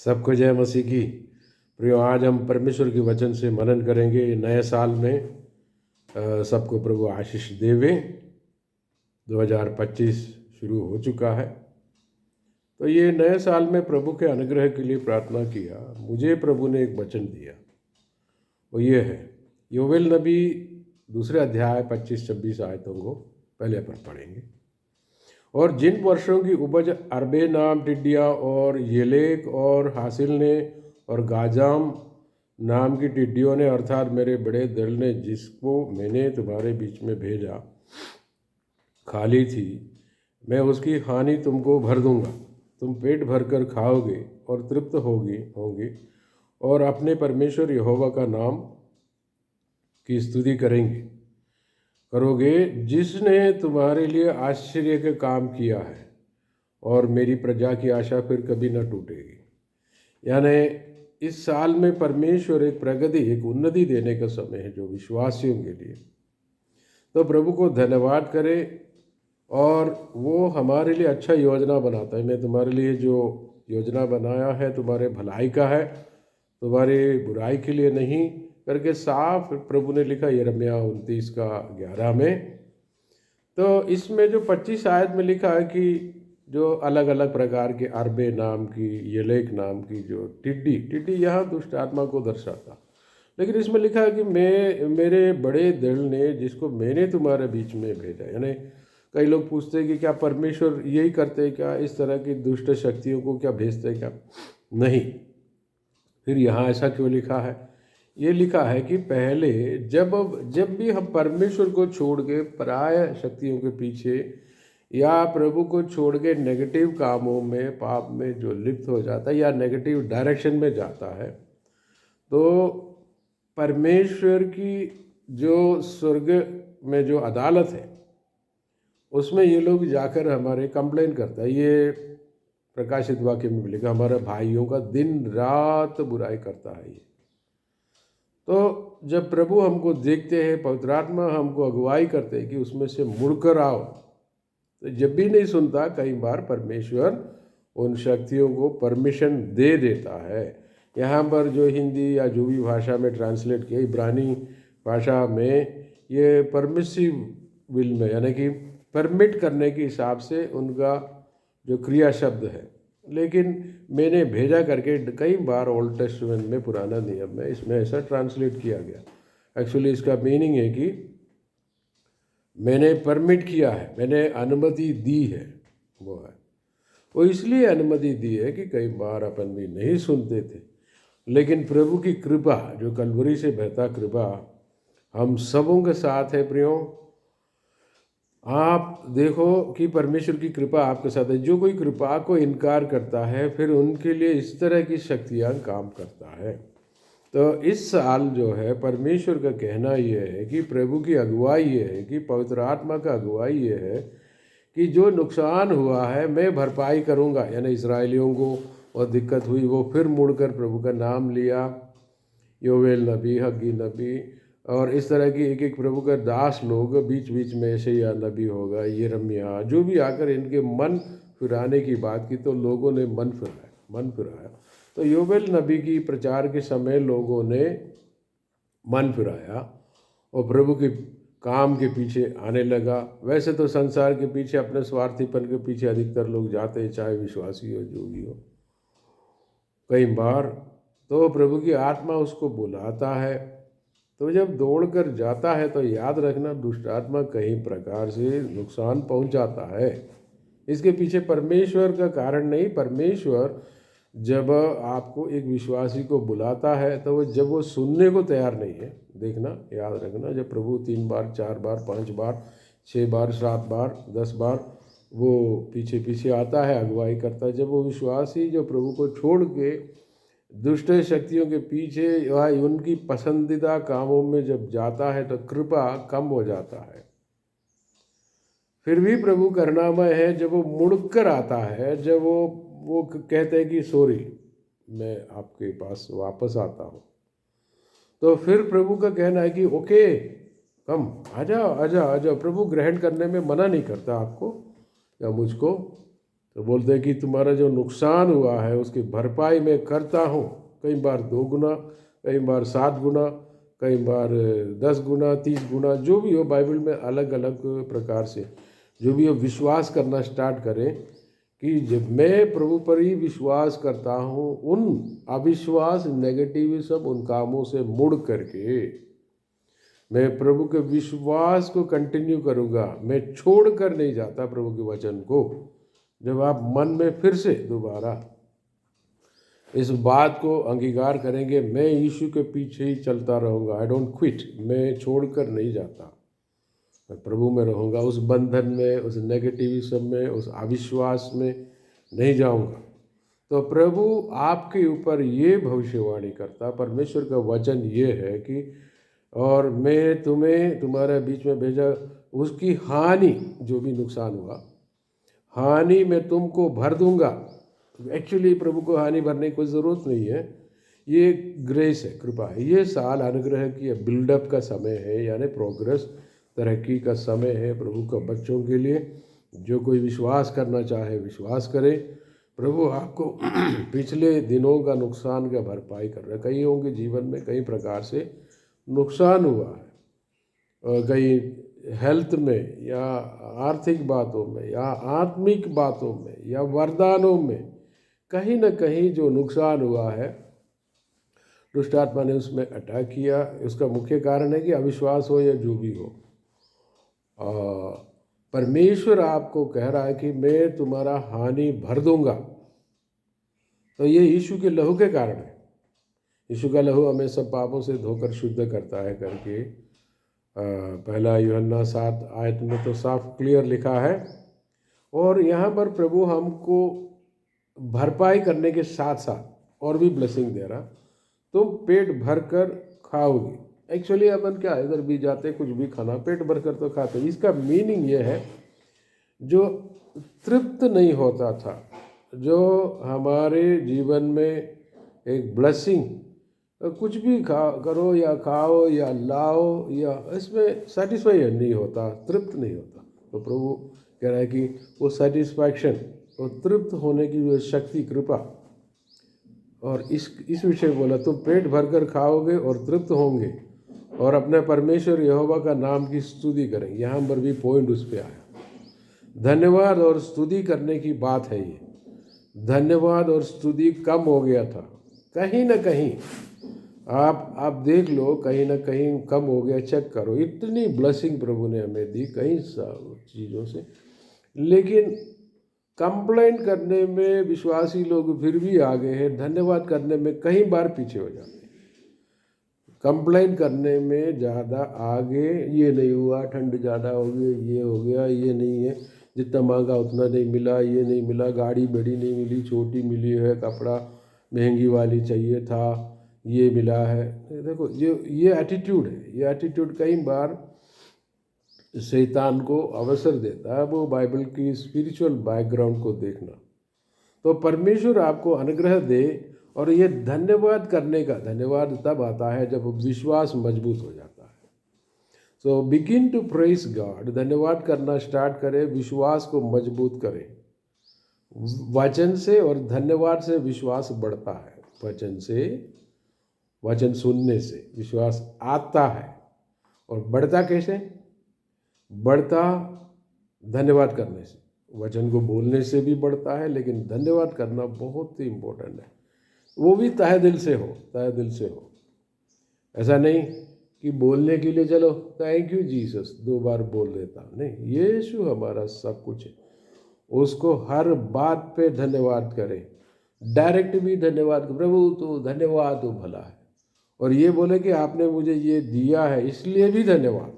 सबको जय मसीह की। प्रियो, आज हम परमेश्वर के वचन से मनन करेंगे। नए साल में सबको प्रभु आशीष देवे। 2025 शुरू हो चुका है, तो ये नए साल में प्रभु के अनुग्रह के लिए प्रार्थना किया। मुझे प्रभु ने एक वचन दिया, वो ये है योवेल नबी 2 अध्याय 25-26 आयतों को पहले अपन पढ़ेंगे। और जिन वर्षों की उपज अरबे नाम टिड्डियाँ और येलेक और हासिल ने और गाजाम नाम की टिड्डियों ने अर्थात मेरे बड़े दल ने जिसको मैंने तुम्हारे बीच में भेजा खाली थी, मैं उसकी हानि तुमको भर दूंगा। तुम पेट भरकर खाओगे और तृप्त होगे और अपने परमेश्वर यहोवा का नाम की स्तुति करोगे, जिसने तुम्हारे लिए आश्चर्य के काम किया है, और मेरी प्रजा की आशा फिर कभी न टूटेगी। यानी इस साल में परमेश्वर एक प्रगति, एक उन्नति देने का समय है जो विश्वासियों के लिए। तो प्रभु को धन्यवाद करें, और वो हमारे लिए अच्छा योजना बनाता है। मैं तुम्हारे लिए जो योजना बनाया है तुम्हारे भलाई का है, तुम्हारी बुराई के लिए नहीं करके साफ प्रभु ने लिखा यिर्मयाह 29:11 में। तो इसमें जो 25 आयत में लिखा है कि जो अलग अलग प्रकार के अरबे नाम की, येलेक नाम की जो टिड्डी यहाँ दुष्ट आत्मा को दर्शाता, लेकिन इसमें लिखा है कि मेरे बड़े दल ने जिसको मैंने तुम्हारे बीच में भेजा। यानी कई लोग पूछते हैं कि क्या परमेश्वर यही करते हैं, क्या इस तरह की दुष्ट शक्तियों को क्या भेजते हैं, क्या नहीं। फिर यहाँ ऐसा क्यों लिखा है? ये लिखा है कि पहले जब भी हम परमेश्वर को छोड़ के पराय शक्तियों के पीछे या प्रभु को छोड़ के नेगेटिव कामों में, पाप में जो लिप्त हो जाता है या नेगेटिव डायरेक्शन में जाता है, तो परमेश्वर की जो स्वर्ग में जो अदालत है उसमें ये लोग जाकर हमारे कंप्लेन करता है। ये प्रकाशित वाक्य में लिखा, हमारे भाइयों का दिन रात बुराई करता है ये। तो जब प्रभु हमको देखते हैं, पवित्र आत्मा हमको अगुवाई करते हैं कि उसमें से मुड़कर आओ, तो जब भी नहीं सुनता, कई बार परमेश्वर उन शक्तियों को परमिशन दे देता है। यहाँ पर जो हिंदी या जो भी भाषा में ट्रांसलेट किया, इब्रानी भाषा में ये परमिसिव विल में, यानी कि परमिट करने के हिसाब से उनका जो क्रिया शब्द है। लेकिन मैंने भेजा करके कई बार ओल्ड टेस्टमेंट में, पुराना नियम में इसमें ऐसा ट्रांसलेट किया गया। एक्चुअली इसका मीनिंग है कि मैंने परमिट किया है, मैंने अनुमति दी है। वो इसलिए अनुमति दी है कि कई बार अपन भी नहीं सुनते थे, लेकिन प्रभु की कृपा, जो कलवरी से बहता कृपा हम सबों के साथ है। प्रियो, आप देखो कि परमेश्वर की कृपा आपके साथ है। जो कोई कृपा को इनकार करता है, फिर उनके लिए इस तरह की शक्तियाँ काम करता है। तो इस साल जो है परमेश्वर का कहना ये है कि प्रभु की अगुवाई ये है कि पवित्र आत्मा का अगुवाई ये है कि जो नुकसान हुआ है मैं भरपाई करूँगा। यानी इस्राएलियों को और दिक्कत हुई, वो फिर मुड़कर प्रभु का नाम लिया, योवेल नबी, हग्गी नबी और इस तरह की एक प्रभु का दास लोग, बीच बीच में यशायाह नबी होगा, यिर्मयाह, जो भी आकर इनके मन फिराने की बात की, तो लोगों ने मन फिराया। तो योवेल नबी की प्रचार के समय लोगों ने मन फिराया और प्रभु के काम के पीछे आने लगा। वैसे तो संसार के पीछे, अपने स्वार्थीपन के पीछे अधिकतर लोग जाते हैं, चाहे विश्वासी हो, जो भी हो। कई बार तो प्रभु की आत्मा उसको बुलाता है, तो जब दौड़कर जाता है तो याद रखना, दुष्ट आत्मा कई प्रकार से नुकसान पहुंचाता है। इसके पीछे परमेश्वर का कारण नहीं। परमेश्वर जब आपको, एक विश्वासी को बुलाता है, तो जब वो सुनने को तैयार नहीं है, देखना, याद रखना, जब प्रभु 3 बार, 4 बार, 5 बार, 6 बार, 7 बार, 10 बार वो पीछे आता है, अगुवाई करता है। जब वो विश्वासी जो प्रभु को छोड़ के दुष्ट शक्तियों के पीछे या उनकी पसंदीदा कामों में जब जाता है, तो कृपा कम हो जाता है। फिर भी प्रभु करुणामय है। जब वो मुड़कर आता है, जब वो कहते हैं कि सॉरी, मैं आपके पास वापस आता हूँ, तो फिर प्रभु का कहना है कि ओके, कम, आ जाओ। प्रभु ग्रहण करने में मना नहीं करता आपको या मुझको, तो बोलते हैं कि तुम्हारा जो नुकसान हुआ है उसकी भरपाई मैं करता हूँ, कई बार 2 गुना, कई बार 7 गुना, कई बार 10 गुना, 30 गुना, जो भी हो। बाइबल में अलग अलग प्रकार से जो भी हो विश्वास करना स्टार्ट करें कि जब मैं प्रभु पर ही विश्वास करता हूँ, उन अविश्वास नेगेटिविज्म उन कामों से मुड़ करके मैं प्रभु के विश्वास को कंटिन्यू करूँगा। मैं छोड़ कर नहीं जाता प्रभु के वचन को। जब आप मन में फिर से दोबारा इस बात को अंगीकार करेंगे, मैं यीशु के पीछे ही चलता रहूँगा, आई डोंट क्विट, मैं छोड़ कर नहीं जाता, मैं प्रभु में रहूँगा, उस बंधन में, उस नेगेटिविज्म में, उस अविश्वास में नहीं जाऊँगा। तो प्रभु आपके ऊपर ये भविष्यवाणी करता, परमेश्वर का वचन ये है कि और मैं तुम्हें तुम्हारे बीच में भेजा, उसकी हानि, जो भी नुकसान हुआ, हानि मैं तुमको भर दूंगा। एक्चुअली प्रभु को हानि भरने की कोई ज़रूरत नहीं है, ये ग्रेस है, कृपा है। ये साल अनुग्रह की बिल्डअप का समय है, यानी प्रोग्रेस, तरक्की का समय है प्रभु का बच्चों के लिए। जो कोई विश्वास करना चाहे विश्वास करे। प्रभु आपको पिछले दिनों का नुकसान का भरपाई कर रहा है। कईयों के जीवन में कई प्रकार से नुकसान हुआ है, और कई हेल्थ में या आर्थिक बातों में या आत्मिक बातों में या वरदानों में कहीं न कहीं जो नुकसान हुआ है, दुष्ट आत्मा ने उसमें अटैक किया। उसका मुख्य कारण है कि अविश्वास हो या जो भी हो। परमेश्वर आपको कह रहा है कि मैं तुम्हारा हानि भर दूंगा। तो ये यीशु के लहू के कारण है। यीशु का लहू हमें सब पापों से धोकर शुद्ध करता है करके पहला यूहन्ना 7 आयत में तो साफ क्लियर लिखा है। और यहाँ पर प्रभु हमको भरपाई करने के साथ साथ और भी ब्लेसिंग दे रहा, तुम पेट भर कर खाओगे। एक्चुअली अपन क्या इधर भी जाते कुछ भी खाना पेट भर कर तो खाते। इसका मीनिंग ये है, जो तृप्त नहीं होता था, जो हमारे जीवन में एक ब्लेसिंग, कुछ भी करो या खाओ या लाओ या इसमें सेटिस्फाई नहीं होता, तृप्त नहीं होता। तो प्रभु कह रहा है कि वो सेटिस्फैक्शन और तृप्त होने की जो शक्ति, कृपा, और इस विषय बोला, तुम पेट भरकर खाओगे और तृप्त होंगे और अपने परमेश्वर यहोवा का नाम की स्तुति करेंगे। यहाँ पर भी पॉइंट उस पर आया, धन्यवाद और स्तुति करने की बात है। ये धन्यवाद और स्तुति कम हो गया था, कहीं ना कहीं आप देख लो, कहीं ना कहीं कम हो गया। चेक करो, इतनी ब्लेसिंग प्रभु ने हमें दी कई चीज़ों से, लेकिन कंप्लेंट करने में विश्वासी लोग फिर भी आगे हैं, धन्यवाद करने में कई बार पीछे हो जाते हैं। कंप्लेंट करने में ज़्यादा आगे, ये नहीं हुआ, ठंड ज़्यादा हो गई, ये हो गया, ये नहीं है, जितना मांगा उतना नहीं मिला, ये नहीं मिला, गाड़ी बड़ी नहीं मिली, छोटी मिली है, कपड़ा महंगी वाली चाहिए था, ये मिला है। देखो ये एटीट्यूड है। ये एटीट्यूड कई बार शैतान को अवसर देता है, वो बाइबल की स्पिरिचुअल बैकग्राउंड को देखना। तो परमेश्वर आपको अनुग्रह दे। और ये धन्यवाद करने का, धन्यवाद तब आता है जब विश्वास मजबूत हो जाता है। सो बिगिन टू प्रेज गॉड, धन्यवाद करना स्टार्ट करें, विश्वास को मजबूत करें। वचन से और धन्यवाद से विश्वास बढ़ता है। वचन से, वचन सुनने से विश्वास आता है। और बढ़ता कैसे? बढ़ता धन्यवाद करने से। वचन को बोलने से भी बढ़ता है, लेकिन धन्यवाद करना बहुत ही इम्पोर्टेंट है। वो भी तहे दिल से हो, तहे दिल से हो। ऐसा नहीं कि बोलने के लिए चलो थैंक यू जीसस 2 बार बोल देता, नहीं, यीशु हमारा सब कुछ है। उसको हर बात पे धन्यवाद करें, डायरेक्ट भी धन्यवाद, प्रभु तो धन्यवाद, तो भला है। और ये बोले कि आपने मुझे ये दिया है इसलिए भी धन्यवाद,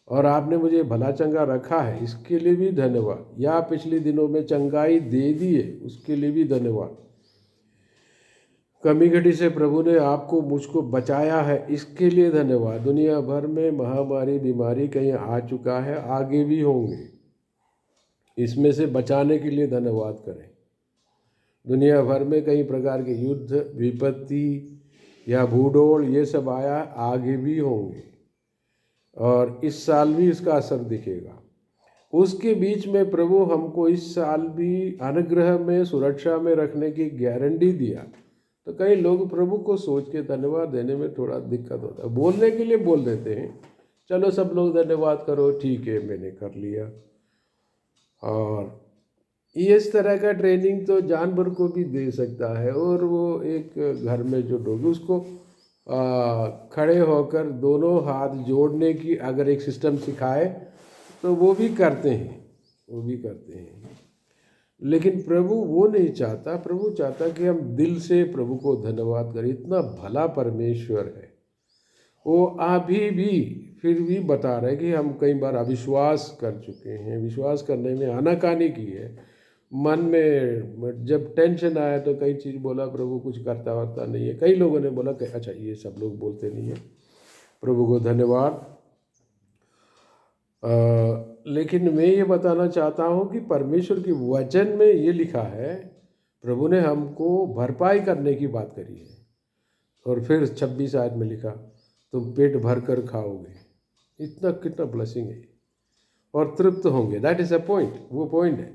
और आपने मुझे भला चंगा रखा है इसके लिए भी धन्यवाद, या पिछले दिनों में चंगाई दे दी है उसके लिए भी धन्यवाद। कमी घटी से प्रभु ने आपको मुझको बचाया है इसके लिए धन्यवाद। दुनिया भर में महामारी, बीमारी कहीं आ चुका है, आगे भी होंगे, इसमें से बचाने के लिए धन्यवाद करें। दुनिया भर में कई प्रकार के युद्ध, विपत्ति या भूडोल ये सब आया, आगे भी होंगे, और इस साल भी इसका असर दिखेगा। उसके बीच में प्रभु हमको इस साल भी अनुग्रह में सुरक्षा में रखने की गारंटी दिया। तो कई लोग प्रभु को सोच के धन्यवाद देने में थोड़ा दिक्कत होता है। बोलने के लिए बोल देते हैं, चलो सब लोग धन्यवाद करो, ठीक है मैंने कर लिया। और इस तरह का ट्रेनिंग तो जानवर को भी दे सकता है। और वो एक घर में जो डॉग उसको खड़े होकर दोनों हाथ जोड़ने की अगर एक सिस्टम सिखाए तो वो भी करते हैं, वो भी करते हैं। लेकिन प्रभु वो नहीं चाहता। प्रभु चाहता कि हम दिल से प्रभु को धन्यवाद करें। इतना भला परमेश्वर है। वो अभी भी फिर भी बता रहे कि हम कई बार अविश्वास कर चुके हैं, विश्वास करने में आनाकानी की है। मन में जब टेंशन आया तो कई चीज़ बोला, प्रभु कुछ करता वरता नहीं है। कई लोगों ने बोला कि अच्छा ये सब लोग बोलते नहीं है, प्रभु को धन्यवाद। लेकिन मैं ये बताना चाहता हूँ कि परमेश्वर की वचन में ये लिखा है, प्रभु ने हमको भरपाई करने की बात करी है। और फिर 26 आयत में लिखा, तुम पेट भर कर खाओगे। इतना कितना ब्लेसिंग है। और तृप्त होंगे, दैट इज़ अ पॉइंट, वो पॉइंट है।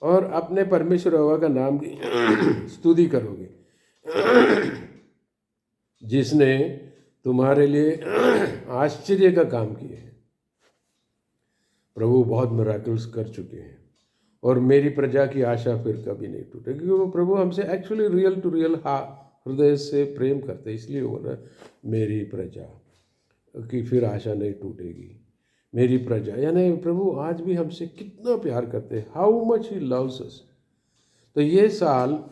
और अपने परमेश्वर यहोवा का नाम की स्तुति करोगे, जिसने तुम्हारे लिए आश्चर्य का काम किए हैं। प्रभु बहुत मिराकल्स कर चुके हैं और मेरी प्रजा की आशा फिर कभी नहीं टूटेगी। क्योंकि वो प्रभु हमसे एक्चुअली रियल टू रियल हृदय से प्रेम करते, इसलिए वो बोल रहा मेरी प्रजा की फिर आशा नहीं टूटेगी। मेरी प्रजा यानी प्रभु आज भी हमसे कितना प्यार करते हैं, हाउ मच ही लव्स अस। तो ये साल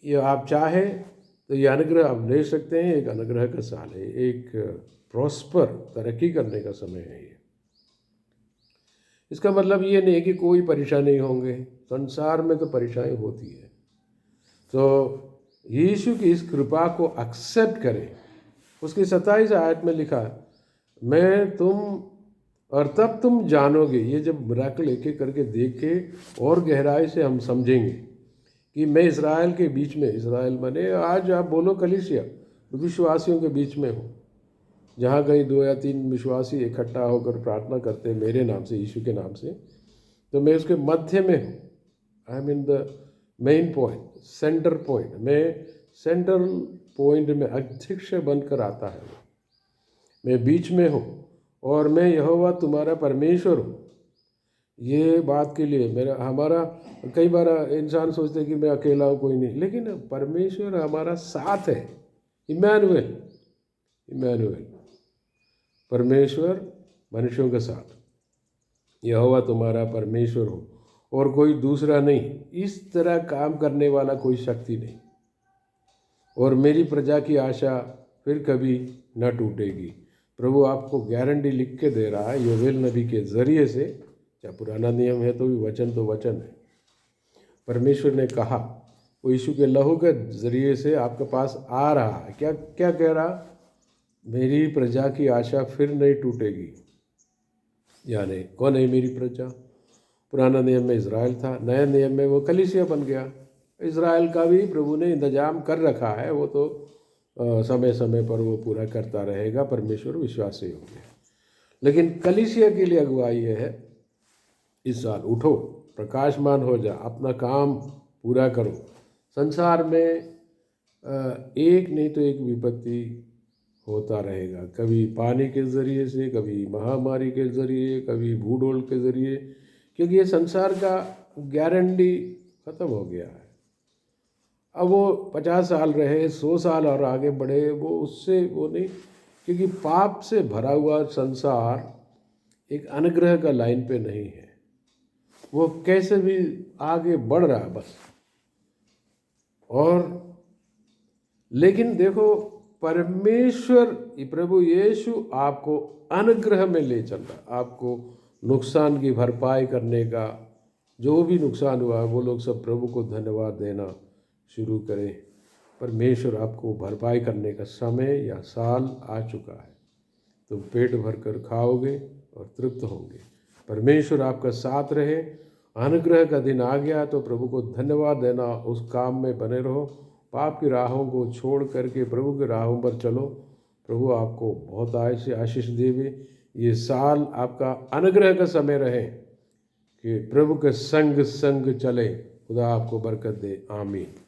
ये आप चाहे तो ये अनुग्रह आप ले सकते हैं। एक अनुग्रह का साल है, एक प्रॉस्पर तरक्की करने का समय है ये। इसका मतलब ये नहीं है कि कोई परेशानी होंगे, संसार में तो परेशानी होती है। तो यीशु की इस कृपा को एक्सेप्ट करें। उसकी 27 आयत में लिखा है, मैं तुम और तब तुम जानोगे। ये जब मिराकल एक एक करके देखे और गहराई से हम समझेंगे कि मैं इज़राइल के बीच में, इज़राइल बने आज आप बोलो कलीसिया, विश्वासियों के बीच में हूँ। जहाँ कहीं 2 या 3 विश्वासी इकट्ठा होकर प्रार्थना करते हैं मेरे नाम से, यीशु के नाम से, तो मैं उसके मध्य में हूँ। I am in the main point, centre point. मैं सेंट्रल पॉइंट में अध्यक्ष बनकर आता है, मैं बीच में हूँ और मैं यहोवा तुम्हारा परमेश्वर हूँ। ये बात के लिए मेरा हमारा कई बार इंसान सोचते हैं कि मैं अकेला हूँ, कोई नहीं, लेकिन परमेश्वर हमारा साथ है। इमैनुएल, इमैनुएल, परमेश्वर मनुष्यों के साथ। यहोवा तुम्हारा परमेश्वर हो और कोई दूसरा नहीं। इस तरह काम करने वाला कोई शक्ति नहीं। और मेरी प्रजा की आशा फिर कभी न टूटेगी। प्रभु आपको गारंटी लिख के दे रहा है योवेल नबी के ज़रिए से। चाहे पुराना नियम है तो भी वचन तो वचन है। परमेश्वर ने कहा, वो यीशु के लहू के ज़रिए से आपके पास आ रहा है। क्या क्या कह रहा? मेरी प्रजा की आशा फिर नहीं टूटेगी। यानी कौन है मेरी प्रजा? पुराना नियम में इज़राइल था, नया नियम में वो कलीसिया बन गया। इज़राइल का भी प्रभु ने इंतजाम कर रखा है, वो तो समय समय पर वो पूरा करता रहेगा। परमेश्वर विश्वासी हो गया। लेकिन कलीसिया के लिए अगुवाई ये है, इस साल उठो, प्रकाशमान हो जा, अपना काम पूरा करो। संसार में एक नहीं तो एक विपत्ति होता रहेगा, कभी पानी के ज़रिए से, कभी महामारी के ज़रिए, कभी भूडोल के ज़रिए, क्योंकि ये संसार का गारंटी ख़त्म हो गया है। अब वो 50 साल रहे, 100 साल और आगे बढ़े, वो उससे वो नहीं, क्योंकि पाप से भरा हुआ संसार एक अनुग्रह का लाइन पे नहीं है। वो कैसे भी आगे बढ़ रहा है बस। और लेकिन देखो, परमेश्वर प्रभु यीशु आपको अनुग्रह में ले चल रहा, आपको नुकसान की भरपाई करने का। जो भी नुकसान हुआ वो लोग सब प्रभु को धन्यवाद देना शुरू करें। परमेश्वर आपको भरपाई करने का समय या साल आ चुका है। तुम पेट भर कर खाओगे और तृप्त होंगे। परमेश्वर आपका साथ रहे। अनुग्रह का दिन आ गया तो प्रभु को धन्यवाद देना, उस काम में बने रहो। पाप की राहों को छोड़ करके प्रभु की राहों पर चलो। प्रभु आपको बहुत आय से आशीष देवे। ये साल आपका अनुग्रह का समय रहे कि प्रभु के संग संग चले। खुदा आपको बरकत दे। आमीन।